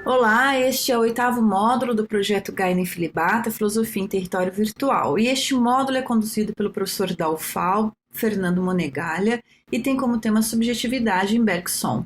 Olá, este é o oitavo módulo do projeto Gaine Filibata, Filosofia em Território Virtual. E este módulo é conduzido pelo professor da UFAL, Fernando Monegalha, e tem como tema subjetividade em Bergson.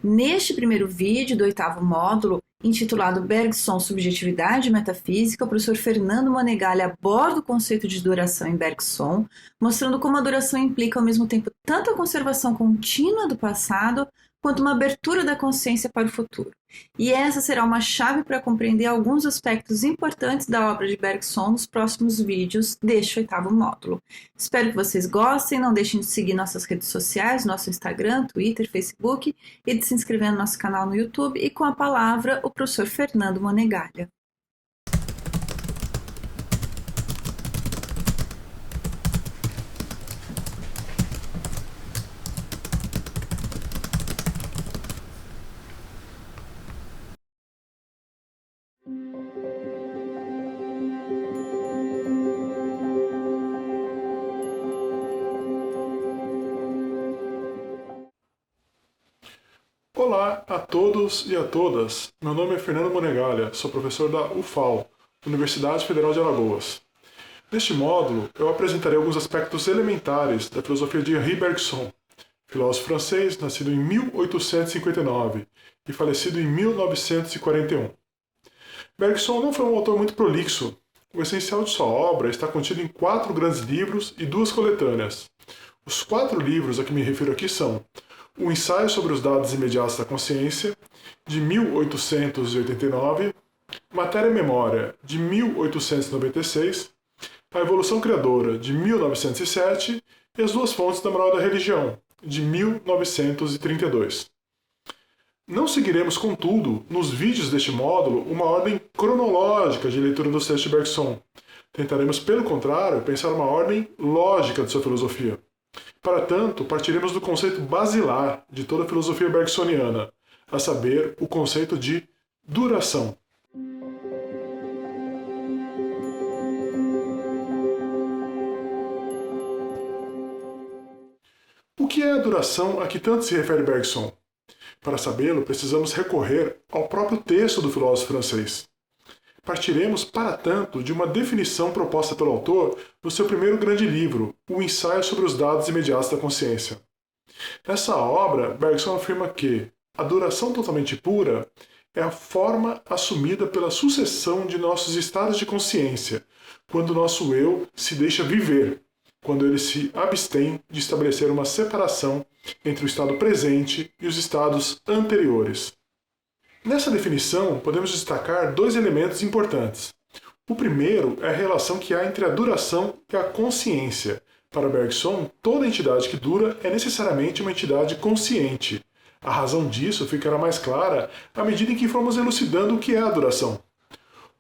Neste primeiro vídeo do oitavo módulo, intitulado Bergson, Subjetividade e Metafísica, o professor Fernando Monegalha aborda o conceito de duração em Bergson, mostrando como a duração implica ao mesmo tempo tanto a conservação contínua do passado, quanto uma abertura da consciência para o futuro. E essa será uma chave para compreender alguns aspectos importantes da obra de Bergson nos próximos vídeos deste oitavo módulo. Espero que vocês gostem, não deixem de seguir nossas redes sociais, nosso Instagram, Twitter, Facebook e de se inscrever no nosso canal no YouTube. E com a palavra, o professor Fernando Monegalha. Olá a todos e a todas. Meu nome é Fernando Monegalha, sou professor da UFAL, Universidade Federal de Alagoas. Neste módulo, eu apresentarei alguns aspectos elementares da filosofia de Henri Bergson, filósofo francês nascido em 1859 e falecido em 1941. Bergson não foi um autor muito prolixo. O essencial de sua obra está contido em 4 grandes livros e 2 coletâneas. Os 4 livros a que me refiro aqui são O Ensaio sobre os Dados Imediatos da Consciência, de 1889, Matéria e Memória, de 1896, A Evolução Criadora, de 1907 e As Duas Fontes da Moral da Religião, de 1932. Não seguiremos, contudo, nos vídeos deste módulo, uma ordem cronológica de leitura dos textos de Bergson. Tentaremos, pelo contrário, pensar uma ordem lógica de sua filosofia. Para tanto, partiremos do conceito basilar de toda a filosofia bergsoniana, a saber, o conceito de duração. O que é a duração a que tanto se refere Bergson? Para sabê-lo, precisamos recorrer ao próprio texto do filósofo francês. Partiremos, para tanto, de uma definição proposta pelo autor no seu primeiro grande livro, O Ensaio sobre os Dados Imediatos da Consciência. Nessa obra, Bergson afirma que a duração totalmente pura é a forma assumida pela sucessão de nossos estados de consciência, quando o nosso eu se deixa viver, quando ele se abstém de estabelecer uma separação entre o estado presente e os estados anteriores. Nessa definição, podemos destacar 2 elementos importantes. O primeiro é a relação que há entre a duração e a consciência. Para Bergson, toda entidade que dura é necessariamente uma entidade consciente. A razão disso ficará mais clara à medida em que formos elucidando o que é a duração.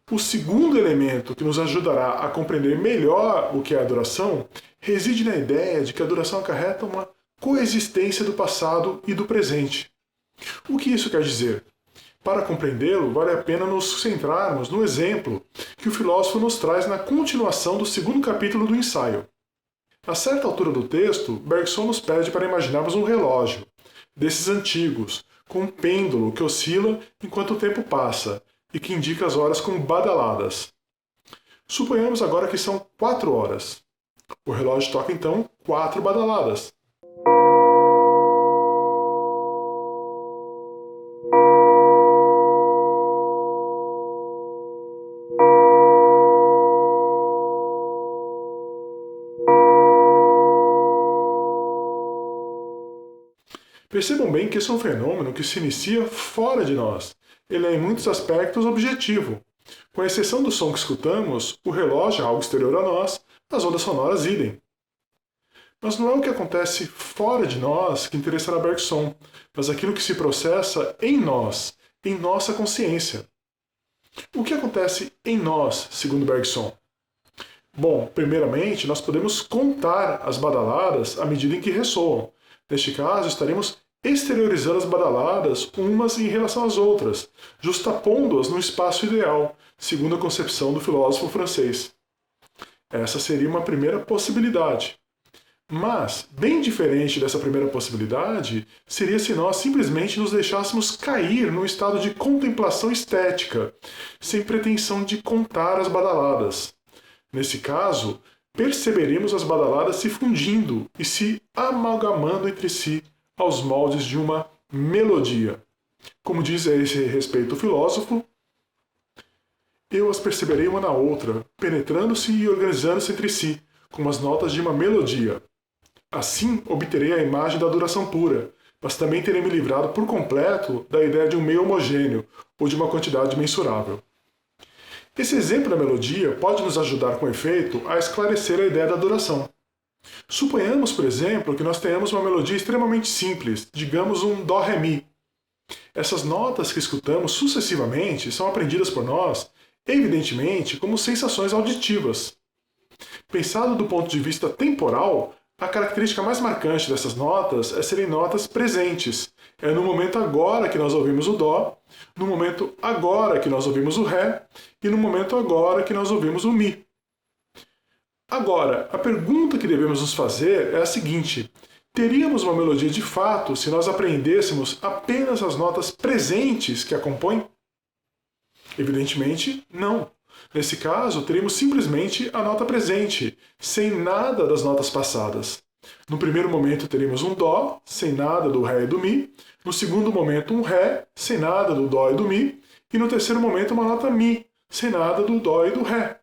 O segundo elemento que nos ajudará a compreender melhor o que é a duração reside na ideia de que a duração acarreta uma coexistência do passado e do presente. O que isso quer dizer? Para compreendê-lo, vale a pena nos centrarmos no exemplo que o filósofo nos traz na continuação do segundo capítulo do ensaio. A certa altura do texto, Bergson nos pede para imaginarmos um relógio, desses antigos, com um pêndulo que oscila enquanto o tempo passa e que indica as horas como badaladas. Suponhamos agora que são 4 horas. O relógio toca então 4 badaladas. Percebam bem que esse é um fenômeno que se inicia fora de nós. Ele é em muitos aspectos objetivo. Com exceção do som que escutamos, o relógio é algo exterior a nós, as ondas sonoras idem. Mas não é o que acontece fora de nós que interessará Bergson, mas aquilo que se processa em nós, em nossa consciência. O que acontece em nós, segundo Bergson? Bom, primeiramente, nós podemos contar as badaladas à medida em que ressoam. Neste caso, estaremos exteriorizando as badaladas umas em relação às outras, justapondo-as no espaço ideal, segundo a concepção do filósofo francês. Essa seria uma primeira possibilidade. Mas, bem diferente dessa primeira possibilidade, seria se nós simplesmente nos deixássemos cair num estado de contemplação estética, sem pretensão de contar as badaladas. Nesse caso, perceberíamos as badaladas se fundindo e se amalgamando entre si aos moldes de uma melodia. Como diz a esse respeito o filósofo, eu as perceberei uma na outra, penetrando-se e organizando-se entre si, como as notas de uma melodia. Assim, obterei a imagem da duração pura, mas também terei me livrado por completo da ideia de um meio homogêneo ou de uma quantidade mensurável. Esse exemplo da melodia pode nos ajudar com efeito a esclarecer a ideia da duração. Suponhamos, por exemplo, que nós tenhamos uma melodia extremamente simples, digamos um Dó-Ré-Mi. Essas notas que escutamos sucessivamente são aprendidas por nós, evidentemente, como sensações auditivas. Pensado do ponto de vista temporal, a característica mais marcante dessas notas é serem notas presentes. É no momento agora que nós ouvimos o Dó, no momento agora que nós ouvimos o Ré e no momento agora que nós ouvimos o Mi. Agora, a pergunta que devemos nos fazer é a seguinte: teríamos uma melodia de fato se nós aprendêssemos apenas as notas presentes que a compõem? Evidentemente, não. Nesse caso, teríamos simplesmente a nota presente, sem nada das notas passadas. No primeiro momento, teríamos um Dó, sem nada do Ré e do Mi. No segundo momento, um Ré, sem nada do Dó e do Mi. E no terceiro momento, uma nota Mi, sem nada do Dó e do Ré.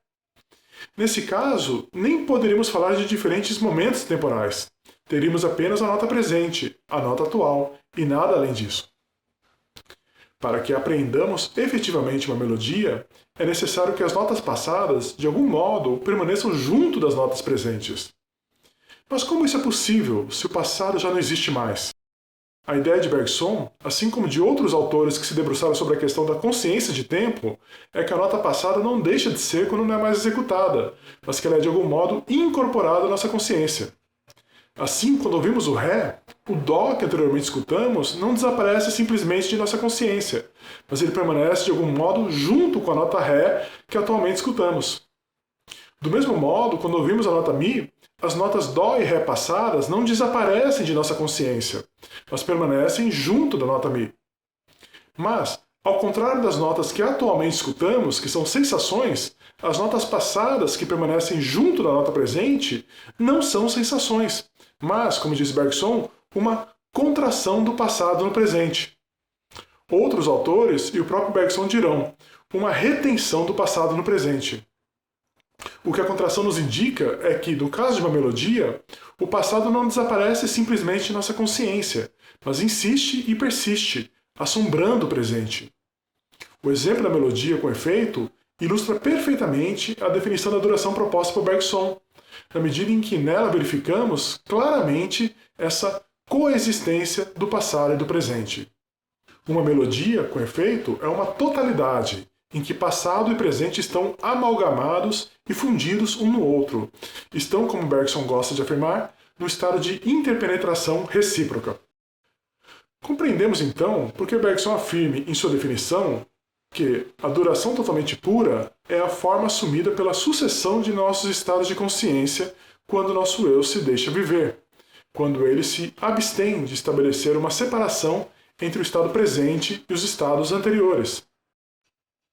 Nesse caso, nem poderíamos falar de diferentes momentos temporais. Teríamos apenas a nota presente, a nota atual, e nada além disso. Para que aprendamos efetivamente uma melodia, é necessário que as notas passadas, de algum modo, permaneçam junto das notas presentes. Mas como isso é possível se o passado já não existe mais? A ideia de Bergson, assim como de outros autores que se debruçaram sobre a questão da consciência de tempo, é que a nota passada não deixa de ser quando não é mais executada, mas que ela é de algum modo incorporada à nossa consciência. Assim, quando ouvimos o Ré, o Dó que anteriormente escutamos não desaparece simplesmente de nossa consciência, mas ele permanece de algum modo junto com a nota Ré que atualmente escutamos. Do mesmo modo, quando ouvimos a nota Mi, as notas Dó e Ré passadas não desaparecem de nossa consciência, mas permanecem junto da nota Mi. Mas, ao contrário das notas que atualmente escutamos, que são sensações, as notas passadas que permanecem junto da nota presente não são sensações, mas, como diz Bergson, uma contração do passado no presente. Outros autores e o próprio Bergson dirão uma retenção do passado no presente. O que a contração nos indica é que, no caso de uma melodia, o passado não desaparece simplesmente de nossa consciência, mas insiste e persiste, assombrando o presente. O exemplo da melodia com efeito ilustra perfeitamente a definição da duração proposta por Bergson, na medida em que nela verificamos claramente essa coexistência do passado e do presente. Uma melodia, com efeito, é uma totalidade, em que passado e presente estão amalgamados e fundidos um no outro. Estão, como Bergson gosta de afirmar, no estado de interpenetração recíproca. Compreendemos, então, por que Bergson afirma em sua definição que a duração totalmente pura é a forma assumida pela sucessão de nossos estados de consciência quando nosso eu se deixa viver, quando ele se abstém de estabelecer uma separação entre o estado presente e os estados anteriores.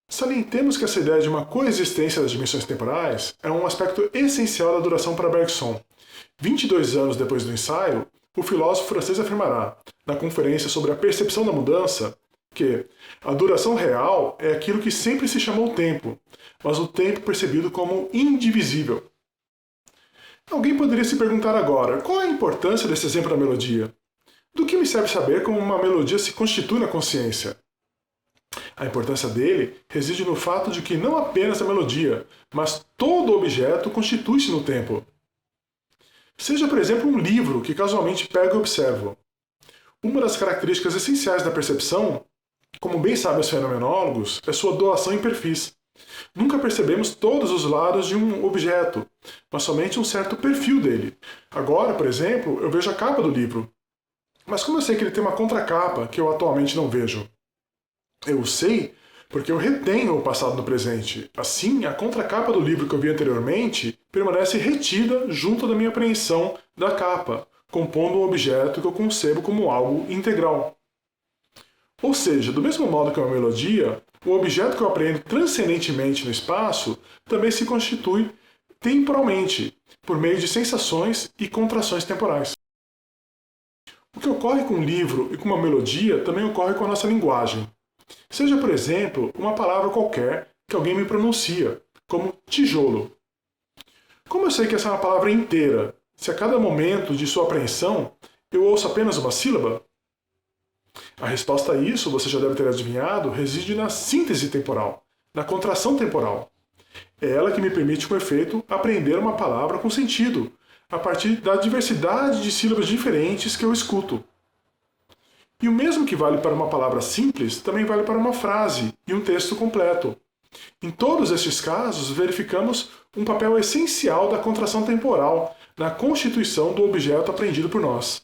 Salientemos que essa ideia de uma coexistência das dimensões temporais é um aspecto essencial da duração para Bergson. 22 anos depois do ensaio, o filósofo francês afirmará, na conferência sobre a percepção da mudança, que a duração real é aquilo que sempre se chamou tempo, mas o tempo percebido como indivisível. Alguém poderia se perguntar agora, qual é a importância desse exemplo da melodia? Do que me serve saber como uma melodia se constitui na consciência? A importância dele reside no fato de que não apenas a melodia, mas todo objeto constitui-se no tempo. Seja, por exemplo, um livro que casualmente pego e observo. Uma das características essenciais da percepção, como bem sabem os fenomenólogos, é sua doação em perfis. Nunca percebemos todos os lados de um objeto, mas somente um certo perfil dele. Agora, por exemplo, eu vejo a capa do livro. Mas como eu sei que ele tem uma contracapa que eu atualmente não vejo? Eu sei porque eu retenho o passado no presente. Assim, a contracapa do livro que eu vi anteriormente permanece retida junto da minha apreensão da capa, compondo um objeto que eu concebo como algo integral. Ou seja, do mesmo modo que uma melodia, o objeto que eu apreendo transcendentemente no espaço também se constitui temporalmente, por meio de sensações e contrações temporais. O que ocorre com um livro e com uma melodia também ocorre com a nossa linguagem. Seja, por exemplo, uma palavra qualquer que alguém me pronuncia, como tijolo. Como eu sei que essa é uma palavra inteira, se a cada momento de sua apreensão eu ouço apenas uma sílaba? A resposta a isso, você já deve ter adivinhado, reside na síntese temporal, na contração temporal. É ela que me permite, com efeito, aprender uma palavra com sentido, a partir da diversidade de sílabas diferentes que eu escuto. E o mesmo que vale para uma palavra simples, também vale para uma frase e um texto completo. Em todos estes casos, verificamos um papel essencial da contração temporal na constituição do objeto aprendido por nós,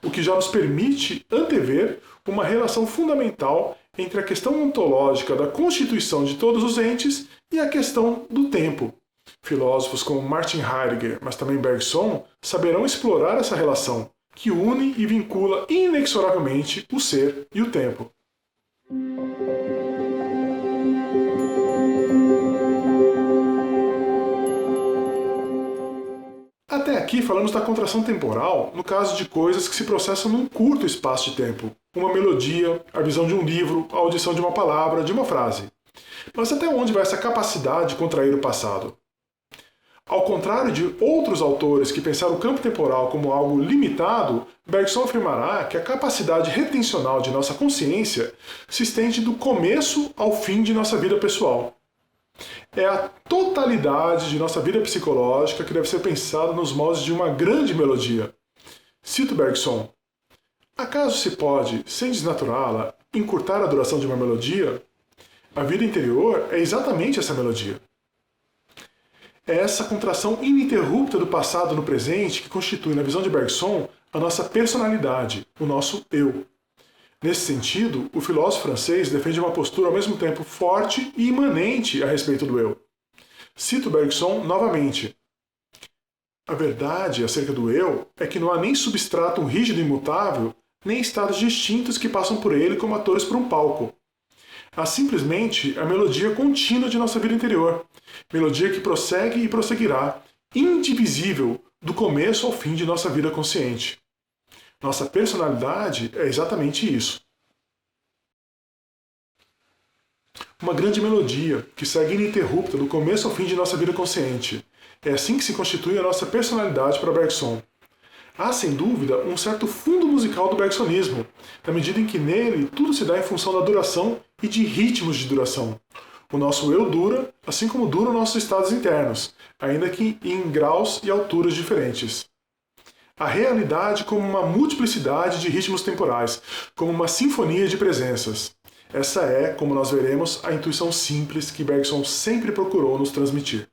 o que já nos permite antever uma relação fundamental entre a questão ontológica da constituição de todos os entes e a questão do tempo. Filósofos como Martin Heidegger, mas também Bergson, saberão explorar essa relação, que une e vincula inexoravelmente o ser e o tempo. Até aqui falamos da contração temporal no caso de coisas que se processam num curto espaço de tempo. Uma melodia, a visão de um livro, a audição de uma palavra, de uma frase. Mas até onde vai essa capacidade de contrair o passado? Ao contrário de outros autores que pensaram o campo temporal como algo limitado, Bergson afirmará que a capacidade retencional de nossa consciência se estende do começo ao fim de nossa vida pessoal. É a totalidade de nossa vida psicológica que deve ser pensada nos moldes de uma grande melodia. Cito Bergson: acaso se pode, sem desnaturá-la, encurtar a duração de uma melodia? A vida interior é exatamente essa melodia. É essa contração ininterrupta do passado no presente que constitui, na visão de Bergson, a nossa personalidade, o nosso eu. Nesse sentido, o filósofo francês defende uma postura ao mesmo tempo forte e imanente a respeito do eu. Cito Bergson novamente: a verdade acerca do eu é que não há nem substrato rígido e imutável, nem estados distintos que passam por ele como atores por um palco. Há simplesmente a melodia contínua de nossa vida interior, melodia que prossegue e prosseguirá, indivisível, do começo ao fim de nossa vida consciente. Nossa personalidade é exatamente isso. Uma grande melodia que segue ininterrupta do começo ao fim de nossa vida consciente. É assim que se constitui a nossa personalidade para Bergson. Há, sem dúvida, um certo fundo musical do bergsonismo, na medida em que nele tudo se dá em função da duração e de ritmos de duração. O nosso eu dura, assim como duram nossos estados internos, ainda que em graus e alturas diferentes. A realidade como uma multiplicidade de ritmos temporais, como uma sinfonia de presenças. Essa é, como nós veremos, a intuição simples que Bergson sempre procurou nos transmitir.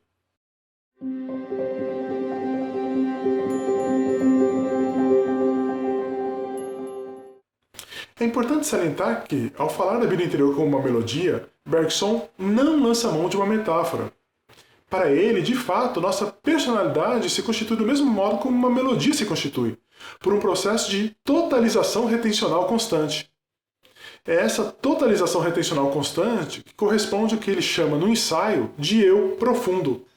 É importante salientar que, ao falar da vida interior como uma melodia, Bergson não lança mão de uma metáfora. Para ele, de fato, nossa personalidade se constitui do mesmo modo como uma melodia se constitui, por um processo de totalização retencional constante. É essa totalização retencional constante que corresponde ao que ele chama no ensaio de eu profundo.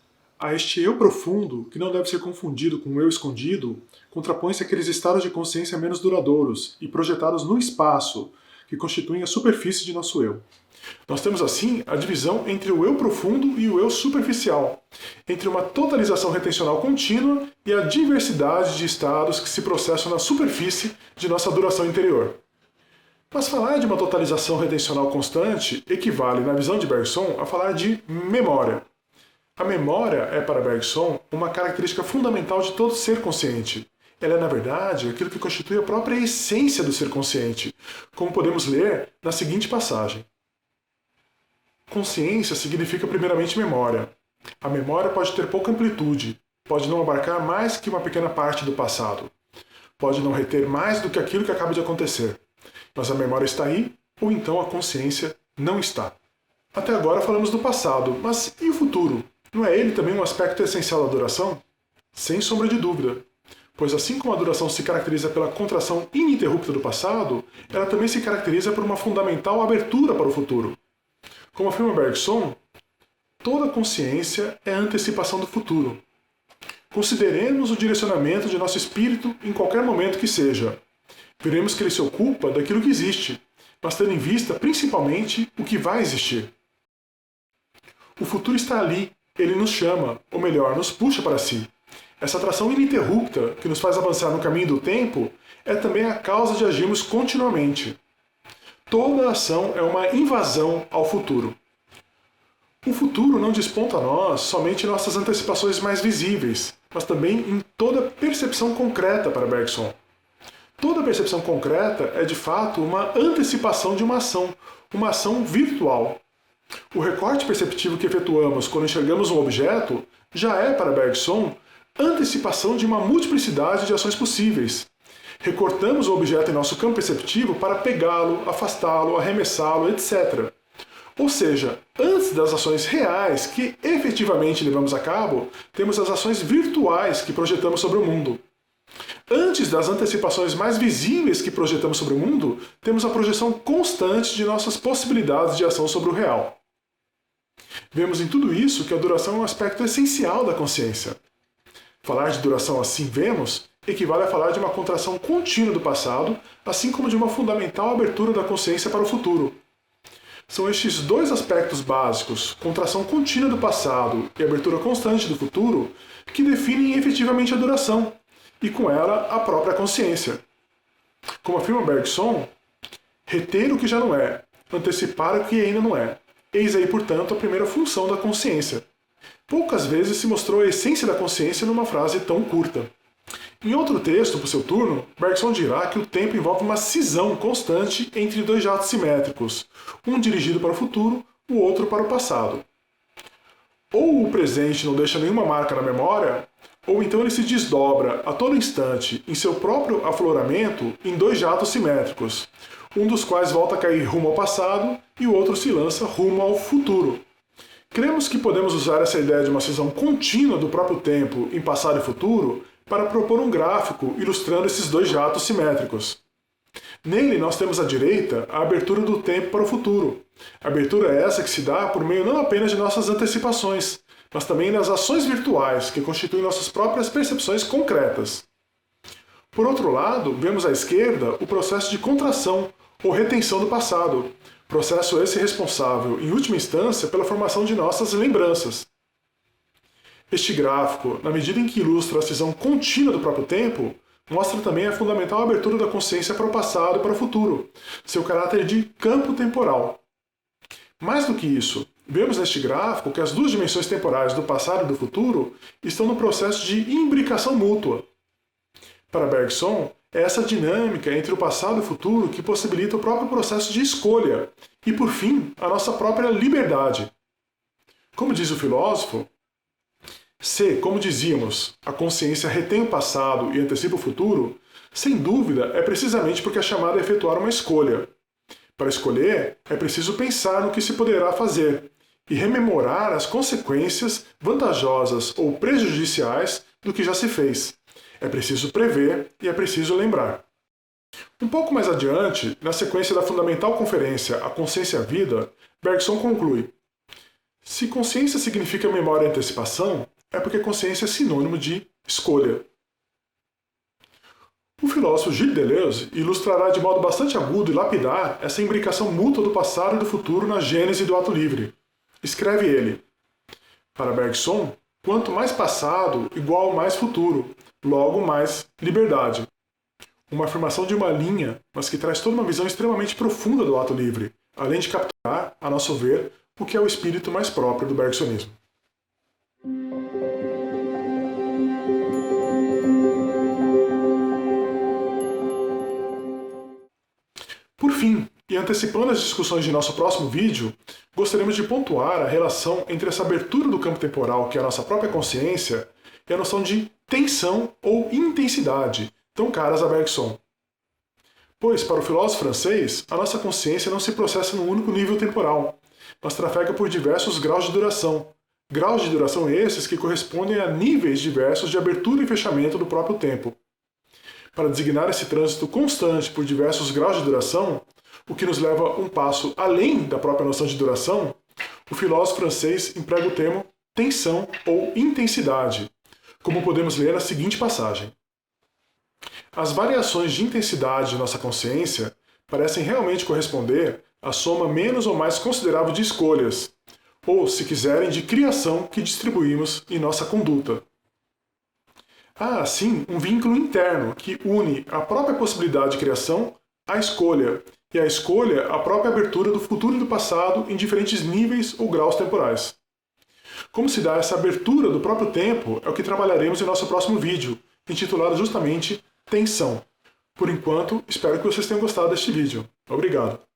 A este eu profundo, que não deve ser confundido com o eu escondido, contrapõe-se aqueles estados de consciência menos duradouros e projetados no espaço, que constituem a superfície de nosso eu. Nós temos assim a divisão entre o eu profundo e o eu superficial, entre uma totalização retencional contínua e a diversidade de estados que se processam na superfície de nossa duração interior. Mas falar de uma totalização retencional constante equivale, na visão de Bergson, a falar de memória. A memória é, para Bergson, uma característica fundamental de todo ser consciente. Ela é, na verdade, aquilo que constitui a própria essência do ser consciente, como podemos ler na seguinte passagem. Consciência significa primeiramente memória. A memória pode ter pouca amplitude, pode não abarcar mais que uma pequena parte do passado, pode não reter mais do que aquilo que acaba de acontecer. Mas a memória está aí, ou então a consciência não está. Até agora falamos do passado, mas e o futuro? Não é ele também um aspecto essencial da duração? Sem sombra de dúvida. Pois assim como a duração se caracteriza pela contração ininterrupta do passado, ela também se caracteriza por uma fundamental abertura para o futuro. Como afirma Bergson, toda consciência é a antecipação do futuro. Consideremos o direcionamento de nosso espírito em qualquer momento que seja. Veremos que ele se ocupa daquilo que existe, mas tendo em vista principalmente o que vai existir. O futuro está ali, ele nos chama, ou melhor, nos puxa para si. Essa atração ininterrupta que nos faz avançar no caminho do tempo é também a causa de agirmos continuamente. Toda ação é uma invasão ao futuro. O futuro não desponta a nós somente em nossas antecipações mais visíveis, mas também em toda percepção concreta para Bergson. Toda percepção concreta é de fato uma antecipação de uma ação virtual. O recorte perceptivo que efetuamos quando enxergamos um objeto já é, para Bergson, antecipação de uma multiplicidade de ações possíveis. Recortamos o objeto em nosso campo perceptivo para pegá-lo, afastá-lo, arremessá-lo, etc. Ou seja, antes das ações reais que efetivamente levamos a cabo, temos as ações virtuais que projetamos sobre o mundo. Antes das antecipações mais visíveis que projetamos sobre o mundo, temos a projeção constante de nossas possibilidades de ação sobre o real. Vemos em tudo isso que a duração é um aspecto essencial da consciência. Falar de duração assim vemos equivale a falar de uma contração contínua do passado, assim como de uma fundamental abertura da consciência para o futuro. São estes dois aspectos básicos, contração contínua do passado e abertura constante do futuro, que definem efetivamente a duração, e com ela a própria consciência. Como afirma Bergson, reter o que já não é, antecipar o que ainda não é. Eis aí, portanto, a primeira função da consciência. Poucas vezes se mostrou a essência da consciência numa frase tão curta. Em outro texto, por seu turno, Bergson dirá que o tempo envolve uma cisão constante entre dois jatos simétricos, um dirigido para o futuro, o outro para o passado. Ou o presente não deixa nenhuma marca na memória, ou então ele se desdobra a todo instante em seu próprio afloramento em dois jatos simétricos, um dos quais volta a cair rumo ao passado e o outro se lança rumo ao futuro. Cremos que podemos usar essa ideia de uma cisão contínua do próprio tempo em passado e futuro para propor um gráfico ilustrando esses dois jatos simétricos. Nele nós temos à direita a abertura do tempo para o futuro. A abertura é essa que se dá por meio não apenas de nossas antecipações, mas também das ações virtuais que constituem nossas próprias percepções concretas. Por outro lado, vemos à esquerda o processo de contração ou retenção do passado, processo esse responsável, em última instância, pela formação de nossas lembranças. Este gráfico, na medida em que ilustra a cisão contínua do próprio tempo, mostra também a fundamental abertura da consciência para o passado e para o futuro, seu caráter de campo temporal. Mais do que isso, vemos neste gráfico que as duas dimensões temporais do passado e do futuro estão no processo de imbricação mútua. Para Bergson, é essa dinâmica entre o passado e o futuro que possibilita o próprio processo de escolha e, por fim, a nossa própria liberdade. Como diz o filósofo, se, como dizíamos, a consciência retém o passado e antecipa o futuro, sem dúvida é precisamente porque é chamada a efetuar uma escolha. Para escolher, é preciso pensar no que se poderá fazer e rememorar as consequências vantajosas ou prejudiciais do que já se fez. É preciso prever e é preciso lembrar. Um pouco mais adiante, na sequência da fundamental conferência A Consciência e a Vida, Bergson conclui: se consciência significa memória e antecipação, é porque consciência é sinônimo de escolha. O filósofo Gilles Deleuze ilustrará de modo bastante agudo e lapidar essa imbricação mútua do passado e do futuro na gênese do ato livre. Escreve ele: para Bergson, quanto mais passado, igual mais futuro, logo mais liberdade. Uma afirmação de uma linha, mas que traz toda uma visão extremamente profunda do ato livre, além de capturar, a nosso ver, o que é o espírito mais próprio do bergsonismo. Por fim, e antecipando as discussões de nosso próximo vídeo, gostaríamos de pontuar a relação entre essa abertura do campo temporal, que é a nossa própria consciência, e a noção de tensão ou intensidade, tão caras a Bergson. Pois, para o filósofo francês, a nossa consciência não se processa num único nível temporal, mas trafega por diversos graus de duração. Graus de duração esses que correspondem a níveis diversos de abertura e fechamento do próprio tempo. Para designar esse trânsito constante por diversos graus de duração, o que nos leva um passo além da própria noção de duração, o filósofo francês emprega o termo tensão ou intensidade, como podemos ler na seguinte passagem. As variações de intensidade de nossa consciência parecem realmente corresponder à soma menos ou mais considerável de escolhas, ou, se quiserem, de criação que distribuímos em nossa conduta. Há, assim, um vínculo interno que une a própria possibilidade de criação à escolha, e a escolha à própria abertura do futuro e do passado em diferentes níveis ou graus temporais. Como se dá essa abertura do próprio tempo é o que trabalharemos em nosso próximo vídeo, intitulado justamente Tensão. Por enquanto, espero que vocês tenham gostado deste vídeo. Obrigado!